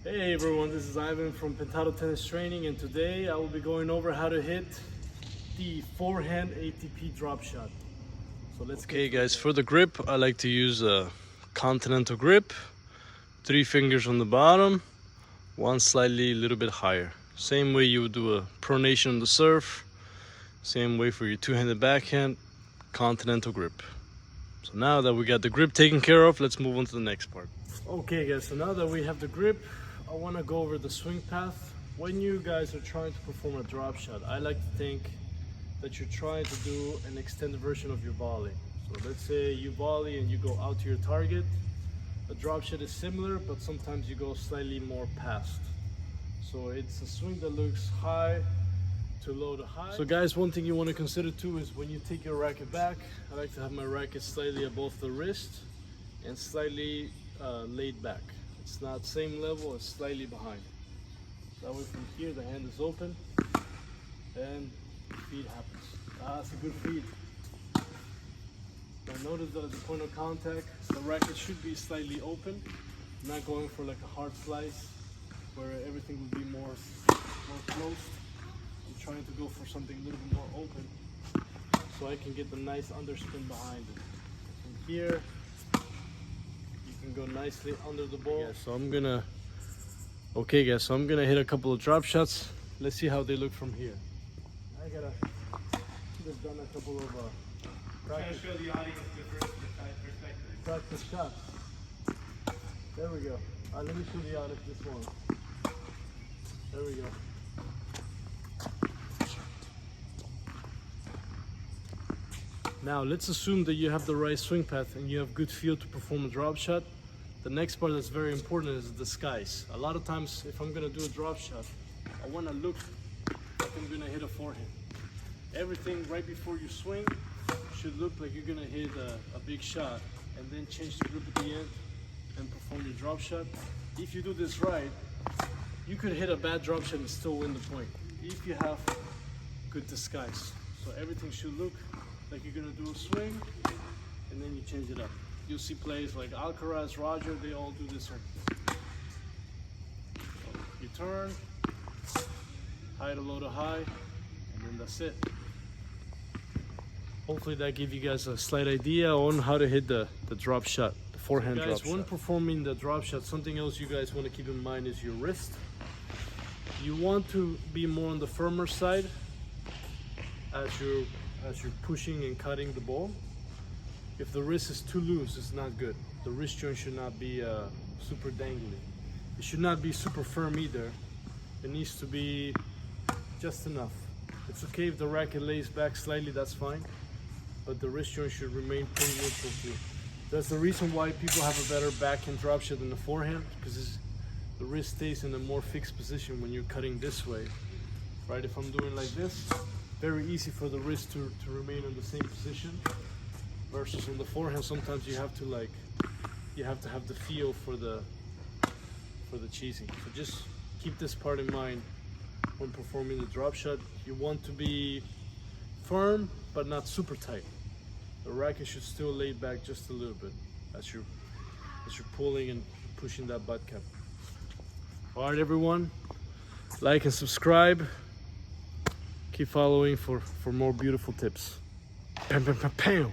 Hey everyone, this is Ivan from Pentado Tennis Training, and today I will be going over how to hit the forehand ATP drop shot. So let's Okay guys, for the grip I like to use a continental grip. 3 fingers on the bottom, one slightly a little bit higher. Same way you would do a pronation on the serve, same way for your two-handed backhand, continental grip. So now that we got the grip taken care of, let's move on to the next part. Okay guys, so now that we have the grip, I want to go over the swing path. When you guys are trying to perform a drop shot, I like to think that you're trying to do an extended version of your volley. So let's say you volley and you go out to your target. A drop shot is similar, but sometimes you go slightly more past. So it's a swing that looks high to low to high. So guys, one thing you want to consider too is when you take your racket back, I like to have my racket slightly above the wrist and slightly laid back. It's not same level, it's slightly behind. That way from here the hand is open and feed happens. That's a good feed. Now notice that at the point of contact, the racket should be slightly open, not going for like a hard slice where everything will be more closed. I'm trying to go for something a little bit more open so I can get the nice underspin behind it. From here, you can go nicely under the ball. Yeah, so I'm gonna hit a couple of drop shots. Let's see how they look from here. I gotta just done a couple of practice. Show the audience different perspectives. Practice shots. There we go. Let me show the audience this one. There we go. Now let's assume that you have the right swing path and you have good feel to perform a drop shot. The next part that's very important is the skies. A lot of times if I'm gonna do a drop shot, I wanna look like I'm gonna hit a forehand. Everything right before you swing should look like you're gonna hit a big shot, and then change the grip at the end and perform your drop shot. If you do this right, you could hit a bad drop shot and still win the point if you have good disguise. So everything should look like you're gonna do a swing and then you change it up. You'll see plays like Alcaraz, Roger, they all do this one. So you turn, high to low to high, and then that's it. Hopefully that gave you guys a slight idea on how to hit the drop shot, the forehand drop shot. When performing the drop shot, something else you guys want to keep in mind is your wrist. You want to be more on the firmer side as you're pushing and cutting the ball. If the wrist is too loose, it's not good. The wrist joint should not be super dangly. It should not be super firm either. It needs to be just enough. It's okay if the racket lays back slightly, that's fine. But the wrist joint should remain pretty neutral too. That's the reason why people have a better backhand drop shot than the forehand, because the wrist stays in a more fixed position when you're cutting this way. Right, if I'm doing like this, very easy for the wrist to remain in the same position. Versus on the forehand, sometimes you have to have the feel for the cheesing. So just keep this part in mind when performing the drop shot. You want to be firm but not super tight. The racket should still lay back just a little bit as you're pulling and pushing that butt cap. All right, everyone, like and subscribe. Keep following for more beautiful tips. Pam, pam, pam, pam.